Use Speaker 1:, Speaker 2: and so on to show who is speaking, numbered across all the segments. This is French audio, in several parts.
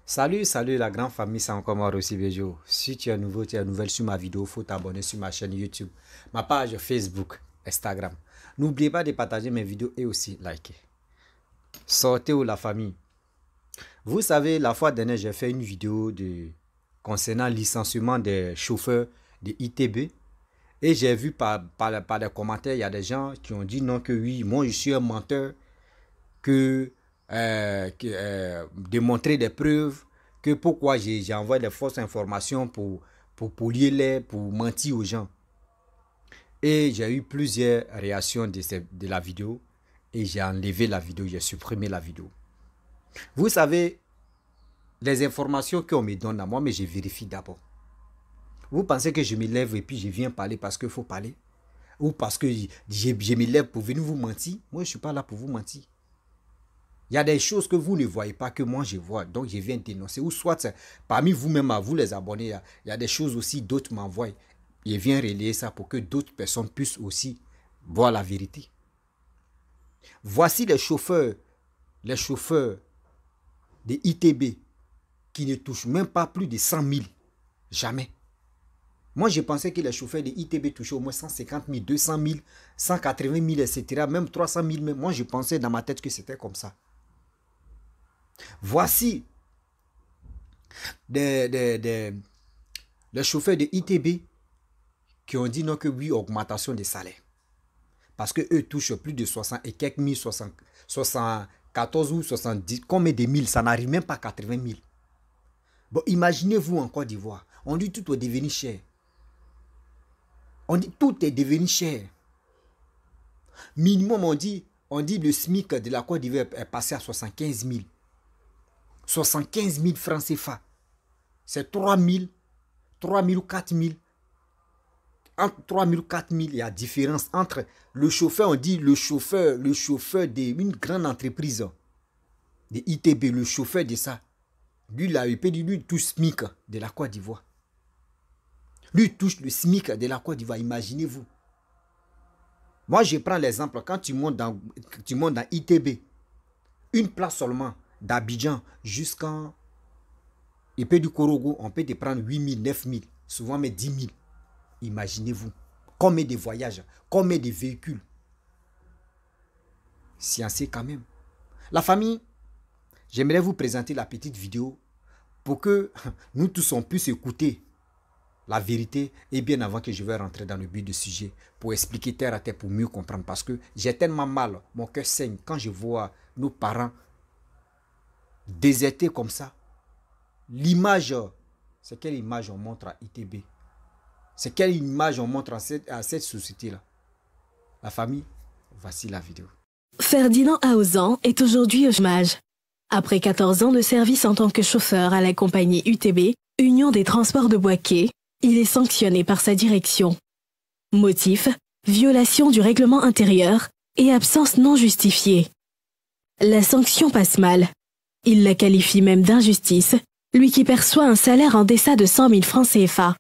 Speaker 1: Salut la grande famille, c'est encore moi Rossi Bejo. Si tu es nouveau, tu es nouvelle sur ma vidéo, il faut t'abonner sur ma chaîne YouTube, ma page Facebook, Instagram. N'oubliez pas de partager mes vidéos et aussi liker. Sortez où la famille. Vous savez, la fois dernière, j'ai fait une vidéo concernant le licenciement des chauffeurs de ITB. Et j'ai vu par les commentaires, il y a des gens qui ont dit non, que oui, moi je suis un menteur, démontrer des preuves, que pourquoi j'ai envoyé des fausses informations pour mentir aux gens. Et j'ai eu plusieurs réactions de la vidéo et j'ai enlevé la vidéo, j'ai supprimé la vidéo. Vous savez, les informations qu'on me donne à moi, mais je vérifie d'abord. Vous pensez que je me lève et puis je viens parler parce qu'il faut parler? Ou parce que je me lève pour venir vous mentir? Moi, je ne suis pas là pour vous mentir. Il y a des choses que vous ne voyez pas, que moi je vois. Donc, je viens dénoncer. Ou soit, parmi vous-même, à vous les abonnés, il y a des choses aussi, d'autres m'envoient. Je viens relayer ça pour que d'autres personnes puissent aussi voir la vérité. Voici les chauffeurs de ITB qui ne touchent même pas plus de 100 000. Jamais. Moi, je pensais que les chauffeurs de ITB touchaient au moins 150 000, 200 000, 180 000, etc. Même 300 000. Mais moi, je pensais dans ma tête que c'était comme ça. Voici les chauffeurs de ITB qui ont dit non que oui, augmentation des salaires. Parce qu'eux touchent plus de 60 et quelques mille, 74 ou 70, combien de mille, ça n'arrive même pas à 80 000. Bon, imaginez-vous en Côte d'Ivoire, on dit tout est devenu cher. On dit tout est devenu cher. Minimum, on dit le SMIC de la Côte d'Ivoire est passé à 75 000. 75 000 francs CFA. C'est 3 000 ou 4 000. Entre 3 000 ou 4 000, il y a différence entre le chauffeur, on dit le chauffeur d'une grande entreprise de ITB, le chauffeur de ça. Lui, lui touche SMIC de la Côte d'Ivoire. Lui touche le SMIC de la Côte d'Ivoire, imaginez-vous. Moi, je prends l'exemple, quand tu montes dans ITB, une place seulement, d'Abidjan jusqu'en Épée du Korogo, on peut te prendre 8 000, 9 000, souvent mais 10 000. Imaginez-vous, combien de voyages, combien de véhicules. Sciencé quand même. La famille, j'aimerais vous présenter la petite vidéo pour que nous tous on puisse écouter la vérité et bien avant que je vais rentrer dans le but du sujet pour expliquer terre à terre pour mieux comprendre parce que j'ai tellement mal, mon cœur saigne quand je vois nos parents désertés comme ça. L'image, c'est quelle image on montre à ITB? C'est quelle image on montre à cette société-là? La famille, voici la vidéo.
Speaker 2: Ferdinand Aozan est aujourd'hui au chômage. Après 14 ans de service en tant que chauffeur à la compagnie UTB, Union des Transports de Bouaké, il est sanctionné par sa direction. Motif, violation du règlement intérieur et absence non justifiée. La sanction passe mal. Il la qualifie même d'injustice, lui qui perçoit un salaire en deçà de 100 000 francs CFA.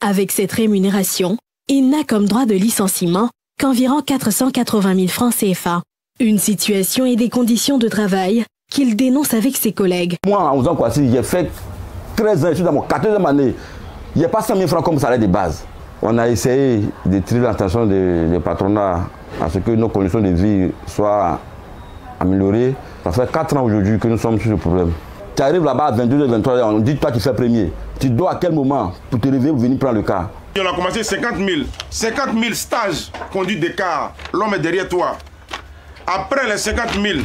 Speaker 2: Avec cette rémunération, il n'a comme droit de licenciement qu'environ 480 000 francs CFA. Une situation et des conditions de travail qu'il dénonce avec ses collègues.
Speaker 3: Moi, en faisant quoi, j'ai fait 13 ans, je suis dans mon 14e année. Il n'y a pas 100 000 francs comme salaire de base. On a essayé de tirer l'attention des patronats à ce que nos conditions de vie soient améliorées. Ça fait 4 ans aujourd'hui que nous sommes sur ce problème. Tu arrives là-bas à 22h, 23h, on dit toi tu fais premier. Tu dois à quel moment pour te lever ou venir prendre le car?
Speaker 4: On a commencé 50 000 stages conduite des cars. L'homme est derrière toi. Après les 50 000,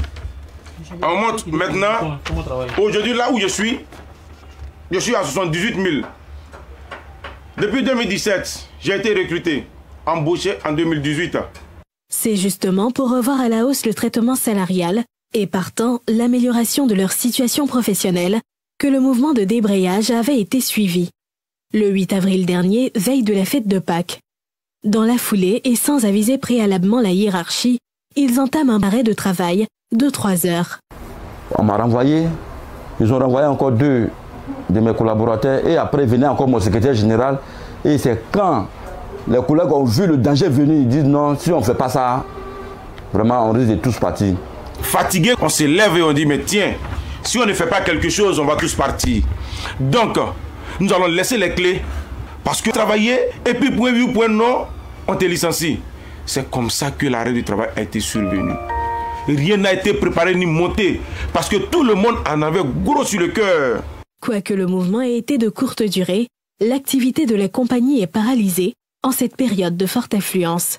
Speaker 4: on monte maintenant. Aujourd'hui, là où je suis à 78 000. Depuis 2017, j'ai été recruté, embauché en 2018.
Speaker 2: C'est justement pour revoir à la hausse le traitement salarial et partant l'amélioration de leur situation professionnelle que le mouvement de débrayage avait été suivi. Le 8 avril dernier, veille de la fête de Pâques. Dans la foulée et sans aviser préalablement la hiérarchie, ils entament un arrêt de travail de 3 heures.
Speaker 3: On m'a renvoyé, ils ont renvoyé encore 2 de mes collaborateurs et après venait encore mon secrétaire général. Et c'est quand les collègues ont vu le danger venir, ils disent non, si on ne fait pas ça, vraiment on risque de tous partir.
Speaker 4: Fatigué, on se lève et on dit mais tiens, Si on ne fait pas quelque chose, on va tous partir. Donc, nous allons laisser les clés. Parce que travailler, et puis point oui ou point non, on te licencie. C'est comme ça que l'arrêt du travail a été survenu. Rien n'a été préparé ni monté. Parce que tout le monde en avait gros sur le cœur.
Speaker 2: Quoique le mouvement ait été de courte durée, l'activité de la compagnie est paralysée en cette période de forte affluence.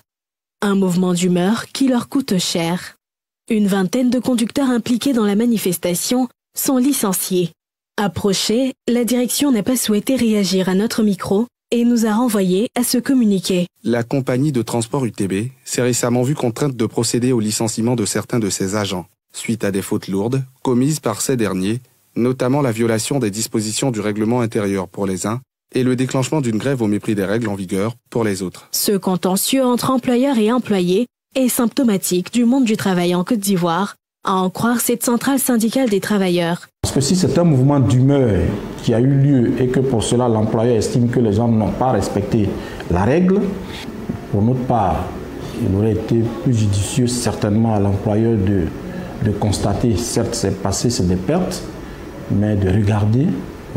Speaker 2: Un mouvement d'humeur qui leur coûte cher. Une vingtaine de conducteurs impliqués dans la manifestation sont licenciés. Approchée, la direction n'a pas souhaité réagir à notre micro et nous a renvoyés à ce communiqué.
Speaker 5: La compagnie de transport UTB s'est récemment vue contrainte de procéder au licenciement de certains de ses agents, suite à des fautes lourdes commises par ces derniers, notamment la violation des dispositions du règlement intérieur pour les uns et le déclenchement d'une grève au mépris des règles en vigueur pour les autres.
Speaker 2: Ce contentieux entre employeurs et employés est symptomatique du monde du travail en Côte d'Ivoire, à en croire cette centrale syndicale des travailleurs.
Speaker 6: Parce que si c'est un mouvement d'humeur qui a eu lieu et que pour cela l'employeur estime que les gens n'ont pas respecté la règle, pour notre part, il aurait été plus judicieux certainement à l'employeur de constater, certes c'est passé, c'est des pertes, mais de regarder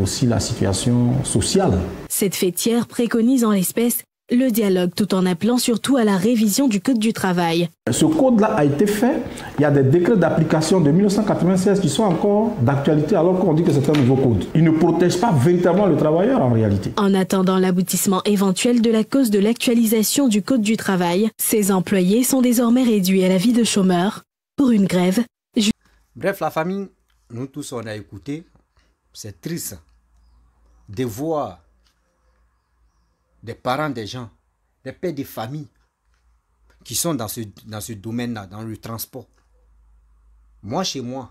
Speaker 6: aussi la situation sociale.
Speaker 2: Cette fêtière préconise en l'espèce le dialogue tout en appelant surtout à la révision du Code du travail.
Speaker 6: Ce code-là a été fait, il y a des décrets d'application de 1996 qui sont encore d'actualité alors qu'on dit que c'est un nouveau code. Il ne protège pas véritablement le travailleur en réalité.
Speaker 2: En attendant l'aboutissement éventuel de la cause de l'actualisation du Code du travail, ces employés sont désormais réduits à la vie de chômeurs pour une grève.
Speaker 1: Bref, la famille, nous tous on a écouté, c'est triste de voir des parents des gens, des pères de famille qui sont dans ce domaine-là, dans le transport. Moi, chez moi,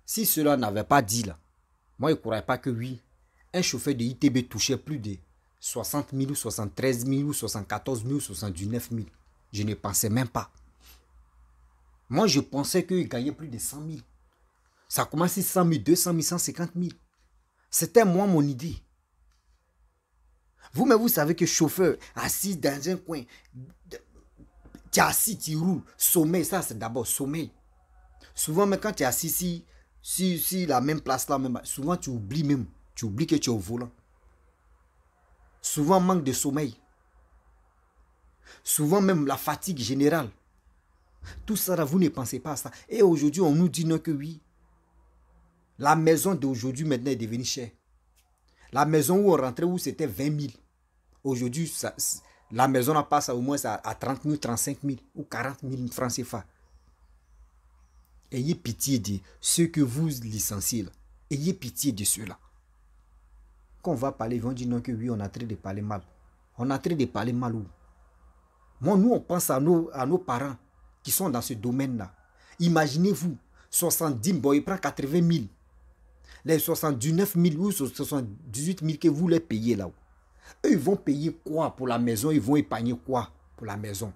Speaker 1: si cela n'avait pas dit là, moi, je ne croyais pas que oui, un chauffeur de ITB touchait plus de 60 000 ou 73 000 ou 74 000 ou 79 000. Je ne pensais même pas. Moi, je pensais qu'il gagnait plus de 100 000. Ça a commencé 100 000, 200 000, 150 000. C'était moi mon idée. Vous-même, vous savez que chauffeur assis dans un coin, tu es assis, tu roules, sommeil, ça c'est d'abord sommeil. Souvent, mais quand tu es assis si la même place là, même, souvent tu oublies que tu es au volant. Souvent, manque de sommeil. Souvent, même la fatigue générale. Tout ça, là, vous ne pensez pas à ça. Et aujourd'hui, on nous dit non que oui. La maison d'aujourd'hui maintenant est devenue chère. La maison où on rentrait, où c'était 20 000. Aujourd'hui, la maison passe au moins à 30 000, 35 000 ou 40 000 francs CFA. Ayez pitié de ceux que vous licenciez là. Ayez pitié de ceux-là. Quand on va parler, ils vont dire non que oui, on a train de parler mal. On a train de parler mal où? Moi, nous, on pense à nos parents qui sont dans ce domaine-là. Imaginez-vous, 70 000, bon, ils prennent 80 000. Les 79 000 ou 78 000 que vous les payez là. Eux, ils vont payer quoi pour la maison? Ils vont épargner quoi pour la maison?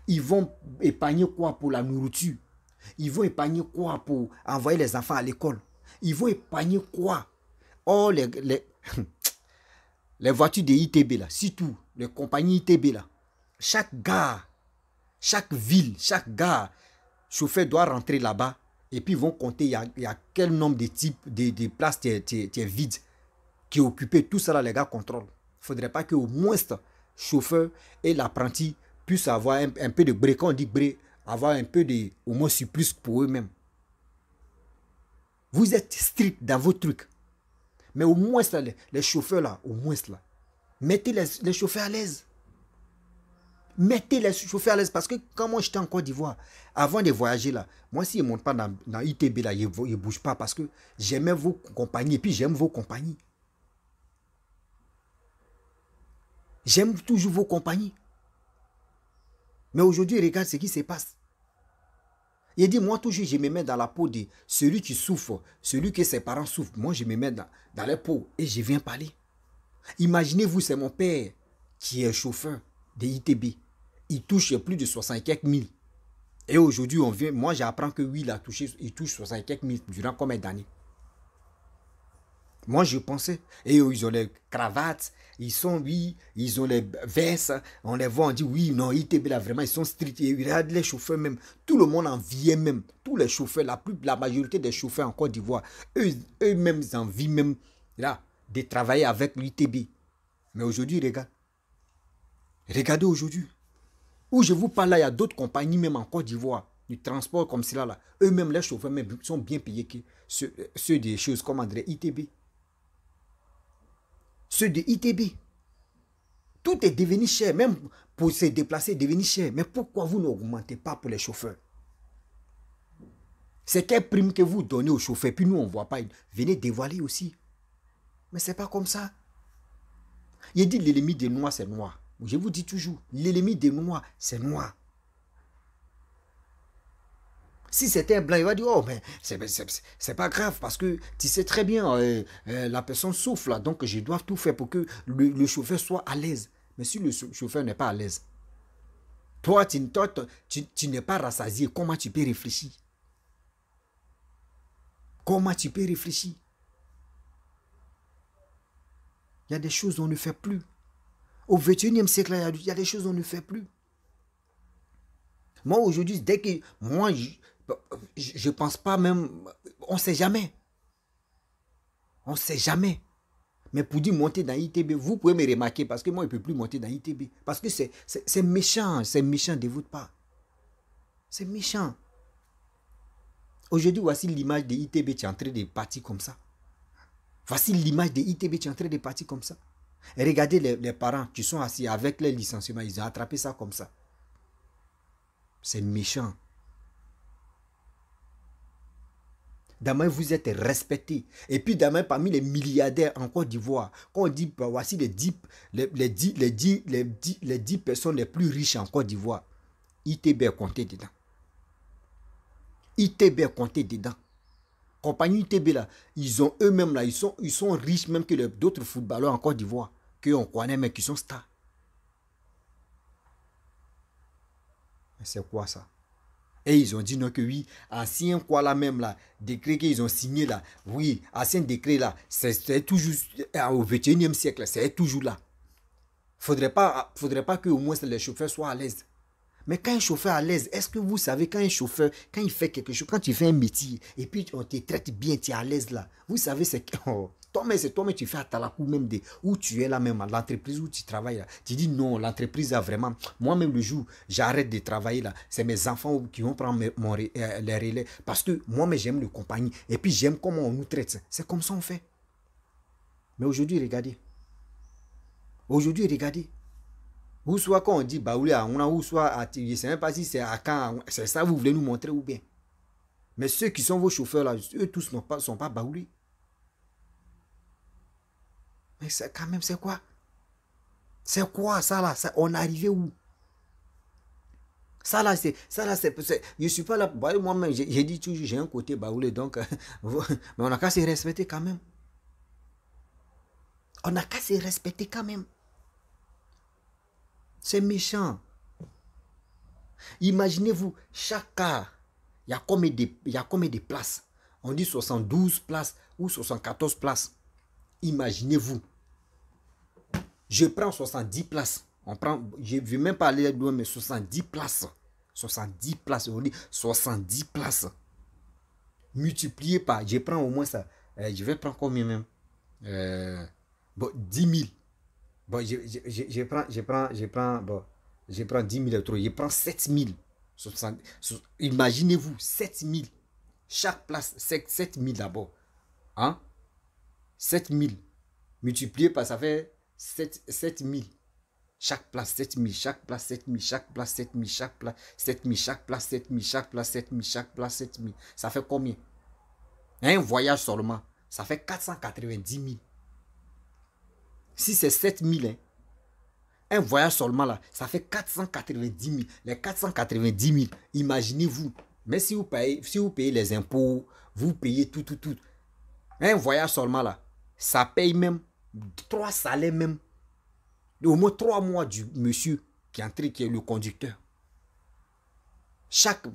Speaker 1: Ils vont épargner quoi pour la nourriture? Ils vont épargner quoi pour envoyer les enfants à l'école? Ils vont épargner quoi? Oh, les voitures de ITB là, surtout les compagnies ITB là. Chaque gare, chaque ville, chaque gare, chauffeur doit rentrer là-bas. Et puis ils vont compter, il y a quel nombre de types de places qui est vide, qui est occupé. Tout ça là, les gars contrôlent. Il ne faudrait pas qu'au moins le chauffeur et l'apprenti puissent avoir un peu de bré. Quand on dit bré, avoir un peu de, au moins surplus pour eux-mêmes. Vous êtes strict dans vos trucs. Mais au moins là, les chauffeurs là, au moins là, mettez les chauffeurs à l'aise. Mettez les chauffeurs à l'aise. Parce que quand moi j'étais en Côte d'Ivoire, avant de voyager là, moi si je ne monte pas dans ITB là, je ne bouge pas parce que j'aimais vos compagnies et puis j'aime vos compagnies. J'aime toujours vos compagnies. Mais aujourd'hui, regarde ce qui se passe. Il dit, moi toujours, je me mets dans la peau de celui qui souffre, celui que ses parents souffrent. Moi, je me mets dans la peau et je viens parler. Imaginez-vous, c'est mon père qui est chauffeur de ITB. Il touche plus de 65 000. Et aujourd'hui, moi, j'apprends que oui, il touche 65 000 durant combien d'années? Moi, je pensais. Et eux, ils ont les cravates, ils sont, oui, ils ont les vestes. On les voit, on dit, oui, non, ITB, là, vraiment, ils sont stricts. Et regarde les chauffeurs même. Tout le monde enviait même. Tous les chauffeurs, la majorité des chauffeurs en Côte d'Ivoire, eux-mêmes, ils envient même, là, de travailler avec l'ITB. Mais aujourd'hui, regarde. Regardez aujourd'hui. Où je vous parle là, il y a d'autres compagnies même en Côte d'Ivoire, du transport comme cela là. Eux-mêmes, les chauffeurs même, sont bien payés que ceux des choses comme André ITB. Ceux de ITB. Tout est devenu cher, même pour se déplacer, devenu cher. Mais pourquoi vous n'augmentez pas pour les chauffeurs? C'est quelle prime que vous donnez aux chauffeurs, puis nous on ne voit pas. Venez dévoiler aussi. Mais ce n'est pas comme ça. Il dit l'ennemi des noirs, c'est noir. Je vous dis toujours, l'ennemi des noirs, c'est noir. Si c'était un blanc, il va dire, oh, mais c'est pas grave parce que tu sais très bien, la personne souffre là, donc je dois tout faire pour que le chauffeur soit à l'aise. Mais si le chauffeur n'est pas à l'aise, toi, tu n'es pas rassasié, comment tu peux réfléchir? Comment tu peux réfléchir? Il y a des choses qu'on ne fait plus. Au XXIe siècle, il y a des choses qu'on ne fait plus. Moi, aujourd'hui, dès que... Moi, je ne pense pas même... On ne sait jamais. On ne sait jamais. Mais pour dire monter dans ITB, vous pouvez me remarquer parce que moi, je ne peux plus monter dans ITB. Parce que c'est méchant. C'est méchant de votre part. C'est méchant. Aujourd'hui, voici l'image de ITB qui est en train de partir comme ça. Voici l'image de ITB qui est en train de partir comme ça. Et regardez les parents qui sont assis avec les licenciements. Ils ont attrapé ça comme ça. C'est méchant. Demain, vous êtes respectés. Et puis demain, parmi les milliardaires en Côte d'Ivoire, quand on dit, voici les 10 personnes les plus riches en Côte d'Ivoire, ITB est compté dedans. ITB est compté dedans. Compagnie ITB là, ils ont eux-mêmes là, ils sont riches même que d'autres footballeurs en Côte d'Ivoire, qu'on connaît mais qui sont stars. Mais c'est quoi ça? Et ils ont dit non que oui, ancien quoi là même là, décret qu'ils ont signé là, oui, ancien décret là, c'est toujours au XXIe siècle, c'est toujours là. Faudrait pas que au moins les chauffeurs soient à l'aise. Mais quand un chauffeur est à l'aise, est-ce que vous savez quand un chauffeur, quand il fait quelque chose, quand tu fais un métier, et puis on te traite bien, tu es à l'aise là, vous savez c'est que, c'est toi-même tu fais à Talakou même où tu es là même, à l'entreprise où tu travailles là, tu dis non, l'entreprise a vraiment, moi-même le jour, j'arrête de travailler là, c'est mes enfants qui vont prendre les relais, parce que moi-même j'aime le compagnie, et puis j'aime comment on nous traite, c'est comme ça on fait. Mais aujourd'hui, regardez. Aujourd'hui, regardez. Ou soit quand on dit Baoulé, ou soit je ne sais même pas si c'est à quand, c'est ça vous voulez nous montrer ou bien. Mais ceux qui sont vos chauffeurs là, eux tous ne sont pas Baoulé. Mais quand même, c'est quoi? C'est quoi ça là? On est arrivé où? Ça là, c'est. Je ne suis pas là. Moi-même, j'ai dit toujours, j'ai un côté Baoulé, donc. Mais on n'a qu'à se respecter quand même. On n'a qu'à se respecter quand même. C'est méchant. Imaginez-vous, chaque car, il y a combien de places? On dit 72 places ou 74 places. Imaginez-vous. Je prends 70 places. Je ne vais même pas aller loin, mais 70 places. 70 places. On dit 70 places. Multiplié par, je prends au moins ça. Je vais prendre combien même? 10 000. Bon, je prends 10 000 trop. Je prends 7 000. Imaginez-vous, 7 000. Chaque place, 7 000 d'abord. Hein? 7 000. Multiplié par, ça fait 7 000. Chaque place, 7 000. Chaque place, 7 000. Chaque place, 7 000. Chaque place, 7 000. Chaque place, 7 000. Chaque place, 7 000. Chaque place, 7 000. Ça fait combien? Un voyage seulement, ça fait 490 000. Si c'est 7 000, hein, un voyage seulement là, ça fait 490 000. Les 490 000, imaginez-vous. Mais si vous payez les impôts, vous payez tout. Un voyage seulement là, ça paye même 3 salaires même. Au moins 3 mois du monsieur qui est entré, qui est le conducteur. Chaque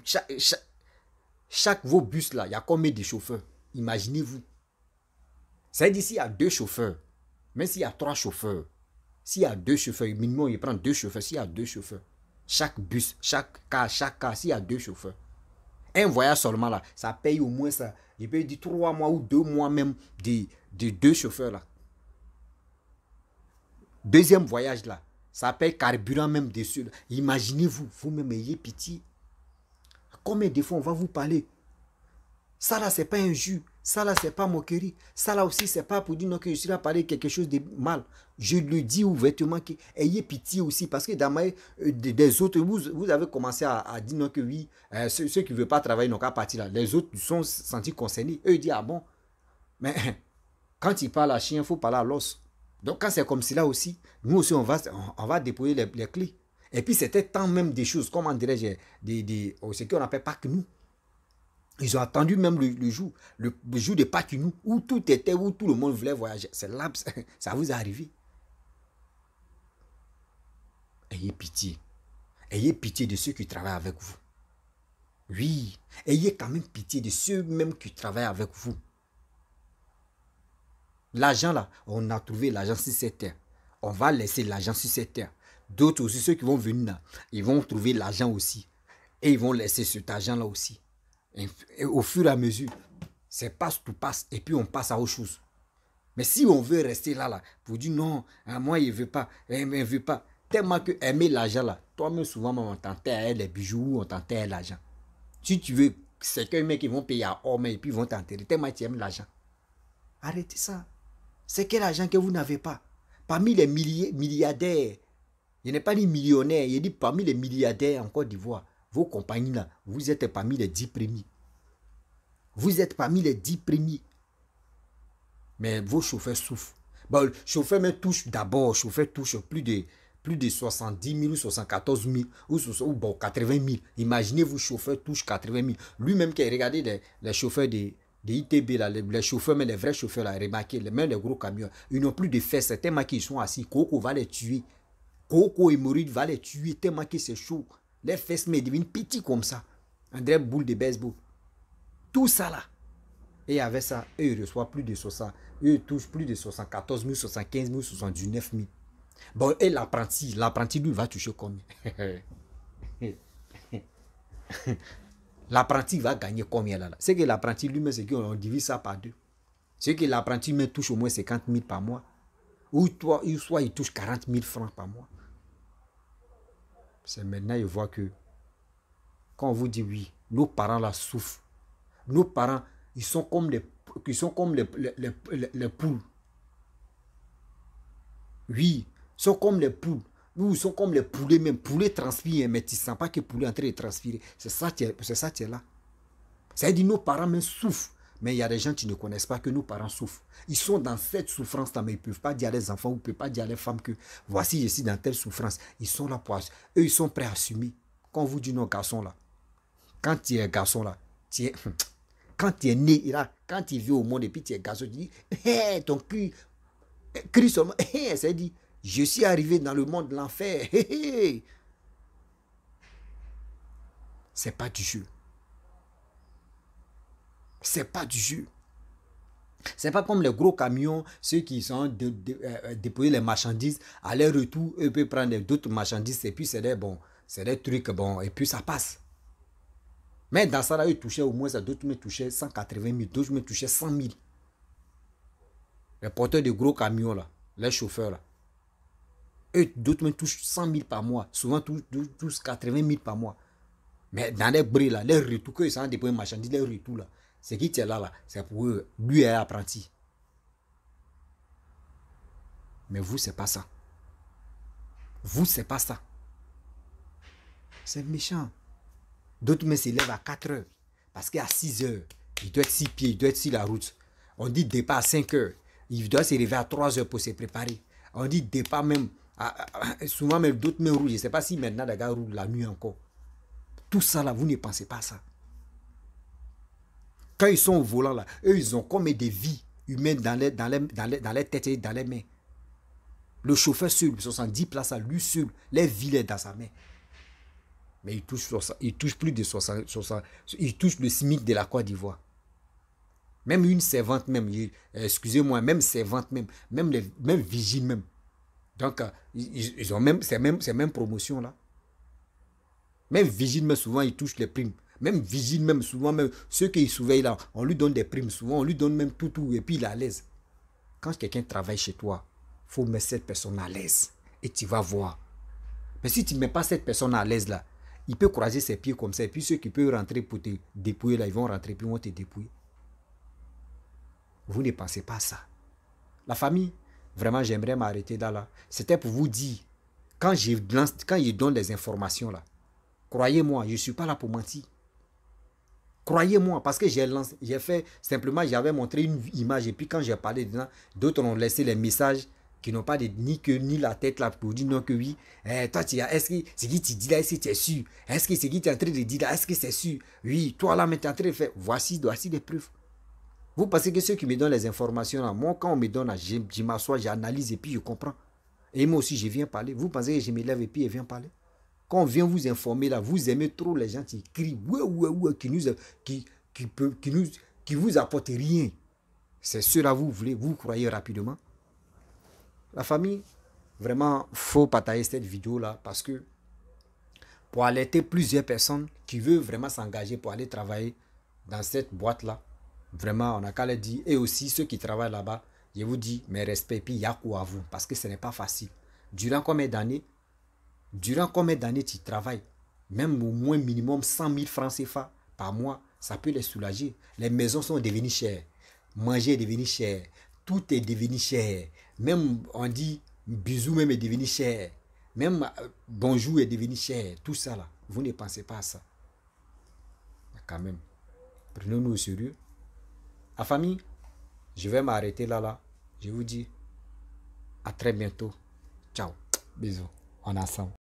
Speaker 1: vos bus là, il y a combien de chauffeurs? Imaginez-vous. C'est-à-dire s'il y a 2 chauffeurs, même s'il y a 3 chauffeurs, s'il y a 2 chauffeurs, minimum, il prend 2 chauffeurs. S'il y a 2 chauffeurs, chaque bus, chaque car, s'il y a 2 chauffeurs. Un voyage seulement là, ça paye au moins ça. Il peut dire 3 mois ou 2 mois même de 2 chauffeurs là. Deuxième voyage là, ça paye carburant même dessus. Imaginez-vous, vous-même ayez pitié. Combien de fois on va vous parler? Ça là, c'est pas un jus. Ça là, c'est pas moquerie. Ça là aussi, c'est pas pour dire non, que je suis là parler quelque chose de mal. Je le dis ouvertement, que ayez pitié aussi. Parce que dans des autres, vous avez commencé à dire non, que oui, ceux qui ne veulent pas travailler n'ont qu'à partir là. Les autres sont sentis concernés. Eux, ils disent, ah bon. Mais quand ils parlent à chien, il faut parler à l'os. Donc quand c'est comme cela aussi, nous aussi, on va déposer les clés. Et puis c'était tant même des choses, comment dirais-je, ce qu'on n'appelle pas que nous. Ils ont attendu même le jour de Pâques, où tout était, où tout le monde voulait voyager. C'est là, ça vous est arrivé. Ayez pitié. Ayez pitié de ceux qui travaillent avec vous. Oui, ayez quand même pitié de ceux même qui travaillent avec vous. L'argent là, on a trouvé l'argent sur cette terre. On va laisser l'argent sur cette terre. D'autres aussi, ceux qui vont venir là, ils vont trouver l'argent aussi. Et ils vont laisser cet argent là aussi. Et au fur et à mesure, c'est passe tout passe et puis on passe à autre chose. Mais si on veut rester là, pour dire non, moi il ne veut pas, il ne veut pas, tellement que aimer l'argent là, toi-même souvent on t'enterre les bijoux, on t'enterre l'argent. Si tu veux, c'est qu'un mec qui vont payer à homme et puis ils vont t'enterrer, tellement tu aimes l'argent. Arrêtez ça. C'est quel argent que vous n'avez pas? Parmi les milliardaires, il n'est pas dit millionnaire, il dit parmi les milliardaires en Côte d'Ivoire. Vos compagnies là, vous êtes parmi les 10 premiers. Vous êtes parmi les 10 premiers. Mais vos chauffeurs souffrent. Bon, le chauffeur me touche d'abord, chauffeur touche plus de 70 000 ou 74 000 ou bon, 80 000. Imaginez-vous, chauffeur touche 80 000. Lui-même qui a regardé les chauffeurs de ITB, là, les chauffeurs, mais les vrais chauffeurs, là, remarquez, même les gros camions, ils n'ont plus de fesses, tellement qu'ils sont assis. Coco va les tuer. Coco et Maurice va les tuer tellement que c'est chaud. Les fesses me deviennent petits comme ça. André boule de baseball. Tout ça là. Et avec ça, eux, ils reçoivent plus de 60. Eux, ils touchent plus de 74 000, 75 000, 79 000. Bon, et l'apprenti, lui, va toucher combien? L'apprenti va gagner combien là? C'est que l'apprenti lui-même, c'est qu'on divise ça par 2. C'est que l'apprenti me touche au moins 50 000 par mois. Ou soit il touche 40 000 francs par mois. C'est maintenant, il voit que quand on vous dit oui, nos parents là souffrent. Nos parents, ils sont comme les poules. Oui, ils sont comme les poules. Nous, ils sont comme les poulets, même poulets transpirent, mais tu ne sens pas que poulet est en train de transpirer. C'est ça qui est là. C'est-à-dire nos parents même souffrent. Mais il y a des gens qui ne connaissent pas que nos parents souffrent. Ils sont dans cette souffrance-là, mais ils ne peuvent pas dire à les enfants ou ils ne peuvent pas dire à les femmes que voici, je suis dans telle souffrance. Ils sont là pour... Eux, ils sont prêts à assumer. Quand on vous dit non, garçon là, quand tu es garçon là, quand tu es né là, quand tu vis au monde et puis tu es garçon, tu dis, hey, ton crie seulement, hey, ça dit, je suis arrivé dans le monde de l'enfer. Hey, hey. C'est pas du jeu. C'est pas du jeu. C'est pas comme les gros camions, ceux qui sont déployer les marchandises, à leur retour, eux peuvent prendre d'autres marchandises et puis c'est des trucs, bon, et puis ça passe. Mais dans ça, là, eux touchaient au moins, d'autres me touchaient 180 000, d'autres me touchaient 100 000. Les porteurs de gros camions, là, les chauffeurs, là, eux, d'autres me touchent 100 000 par mois, souvent tous 80 000 par mois. Mais dans les bris, là, les retours, que ils sont déployer les marchandises, les retours, là, c'est qui est là, c'est pour eux. Lui est apprenti. Mais vous, c'est pas ça. Vous, c'est pas ça. C'est méchant. D'autres me s'élèvent à 4 heures. Parce qu'à 6 heures, il doit être 6 pieds, il doit être sur la route. On dit départ à 5 heures. Il doit se lever à 3 heures pour se préparer. On dit départ même, souvent même d'autres me roulent. Je ne sais pas si maintenant les gars roulent la nuit encore. Tout ça là, vous ne pensez pas à ça. Quand ils sont au volant là, eux ils ont comme des vies humaines dans les têtes et dans les mains. Le chauffeur seul, 70 places à lui seul, les vies dans sa main. Mais il touche plus de 60, il touche le SMIC de la Côte d'Ivoire. Même une servante même, excusez-moi, même servante même vigiles même. Donc, ils ont même ces mêmes promotions là. Même vigile, mais souvent, ils touchent les primes. Même vigile, même souvent, même ceux qui surveillent là, on lui donne des primes. Souvent, on lui donne même tout, et puis il est à l'aise. Quand quelqu'un travaille chez toi, il faut mettre cette personne à l'aise. Et tu vas voir. Mais si tu ne mets pas cette personne à l'aise là, il peut croiser ses pieds comme ça. Et puis ceux qui peuvent rentrer pour te dépouiller là, ils vont rentrer, puis ils vont te dépouiller. Vous ne pensez pas à ça. La famille, vraiment, j'aimerais m'arrêter là. C'était pour vous dire, quand je donne les informations là, croyez-moi, je ne suis pas là pour mentir. Croyez-moi, parce que j'ai fait, simplement, j'avais montré une image, et puis quand j'ai parlé dedans, d'autres ont laissé les messages qui n'ont pas ni queue ni la tête là pour dire non que oui. Toi, est-ce que c'est qui tu dis là, est-ce que tu es sûr? Est-ce que c'est qui tu es en train de dire là, est-ce que c'est sûr? Oui, toi là, mais tu es en train de faire, voici des preuves. Vous pensez que ceux qui me donnent les informations là, moi quand on me donne, je m'assois, j'analyse et puis je comprends. Et moi aussi, je viens parler. Vous pensez que je me lève et puis je viens parler? Quand on vient vous informer là, vous aimez trop les gens qui crient, qui vous apportent rien. C'est cela vous voulez, vous croyez rapidement. La famille, vraiment, faut partager cette vidéo là parce que pour alerter plusieurs personnes qui veulent vraiment s'engager pour aller travailler dans cette boîte là, vraiment, on a qu'à le dire. Et aussi ceux qui travaillent là-bas, je vous dis mes respects, puis il y a quoi à vous parce que ce n'est pas facile. Durant combien d'années tu travailles? Même au moins minimum 100 000 francs CFA par mois, ça peut les soulager. Les maisons sont devenues chères. Manger est devenu cher. Tout est devenu cher. Même, on dit, bisous même est devenu cher. Même bonjour est devenu cher. Tout ça là, vous ne pensez pas à ça. Mais quand même, prenons-nous au sérieux. La famille, je vais m'arrêter là. Je vous dis à très bientôt. Ciao. Bisous. On est ensemble.